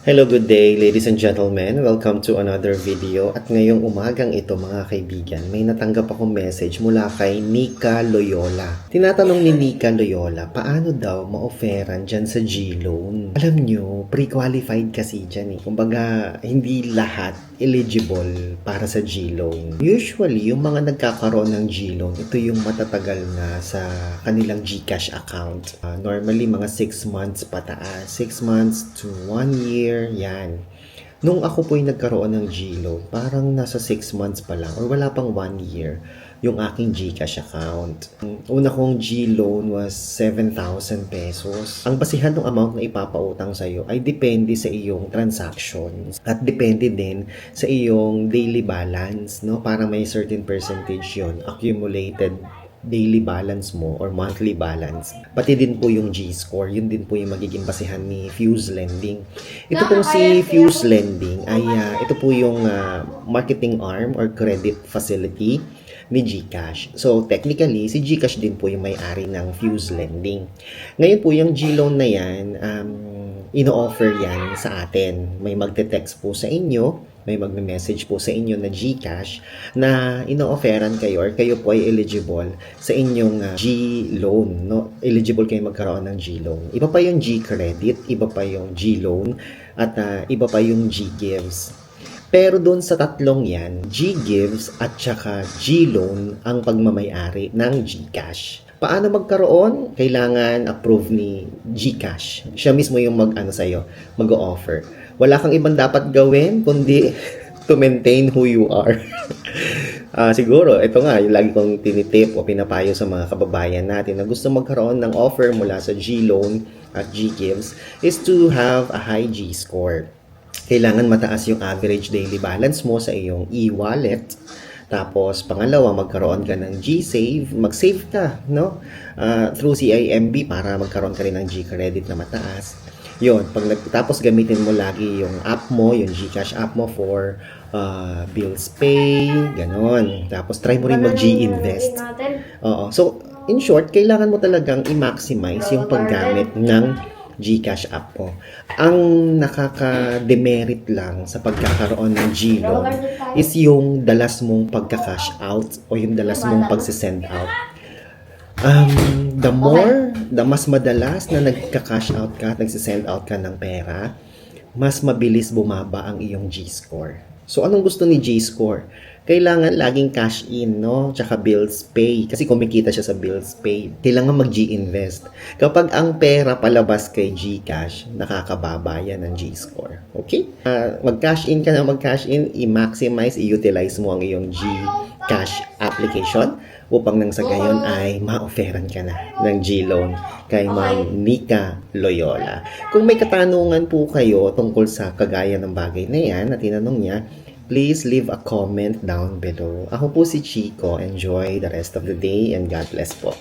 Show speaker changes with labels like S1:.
S1: Hello, good day ladies and gentlemen. Welcome to another video. At ngayong umagang ito mga kaibigan, may natanggap akong message mula kay Nika Loyola. Tinatanong ni Nika Loyola, paano daw ma-offeran dyan sa G-Loan? Alam nyo, pre-qualified kasi dyan eh. Kumbaga, hindi lahat eligible para sa G-Loan. Usually, yung mga nagkakaroon ng G-Loan, ito yung matatagal na sa kanilang GCash account. Normally, mga 6 months pataas. 6 months to 1 year, yan. Nung ako po yung nagkaroon ng G-Loan, parang nasa 6 months pa lang or wala pang 1 year yung aking GCash account. Una kong G-Loan was 7,000 pesos. Ang basihan ng amount na ipapautang sa'yo ay depende sa iyong transactions at depende din sa iyong daily balance, no? Parang may certain percentage yon accumulated daily balance mo or monthly balance. Pati din po yung G-score, yun din po yung magiging basihan ni Fuse Lending. Ito pong si Fuse Lending ay ito po yung marketing arm or credit facility ni GCash. So, technically, si GCash din po yung may-ari ng Fuse Lending. Ngayon po, yung G-Loan na yan, ino-offer yan sa atin. May magte-text po sa inyo, may magme-message po sa inyo na GCash na ino-offeran kayo or kayo po ay eligible sa inyong G-Loan. No? Eligible kayo magkaroon ng G-Loan. Iba pa yung G-Credit, iba pa yung G-Loan, at iba pa yung G-Gives. Pero doon sa tatlong yan, G-Gives at saka G-Loan ang pagmamayari ng GCash. Paano magkaroon? Kailangan approve ni GCash. Siya mismo yung mag-offer. Wala kang ibang dapat gawin kundi to maintain who you are. Siguro, ito nga, yung lagi kong tinitip o pinapayo sa mga kababayan natin na gusto magkaroon ng offer mula sa G-Loan at G-Gives is to have a high G-score. Kailangan mataas yung average daily balance mo sa iyong e-wallet. Tapos, pangalawa, magkaroon ka ng G-Save. Mag-save ka, no? Through CIMB para magkaroon ka rin ng G-Credit na mataas. Yun. Tapos, gamitin mo lagi yung app mo, yung GCash app mo for bills pay, ganon. Tapos, try mo rin mag-G-Invest. Oo. So, in short, kailangan mo talagang i-maximize yung paggamit ng GCash app mo. Ang nakaka-demerit lang sa pagkakaroon ng G-Loan is yung dalas mong pagka-cash out o yung dalas mong pag-send out. The mas madalas na nagka-cash out ka at nagsisend out ka ng pera, mas mabilis bumaba ang iyong G-score. So, anong gusto ni G-score? Kailangan laging cash in, no? Tsaka bills pay. Kasi kumikita siya sa bills pay. Kailangan mag-G-invest. Kapag ang pera palabas kay GCash, nakakababa yan ng G-score. Okay? Mag-cash in ka na mag-cash in, i-maximize, i-utilize mo ang iyong GCash application upang nang sa gayon ay ma-offeran ka na ng G-Loan kay Ma'am Nika Loyola. Kung may katanungan po kayo tungkol sa kagaya ng bagay na yan na tinanong niya, please leave a comment down below. Ako po si Chico. Enjoy the rest of the day and God bless po.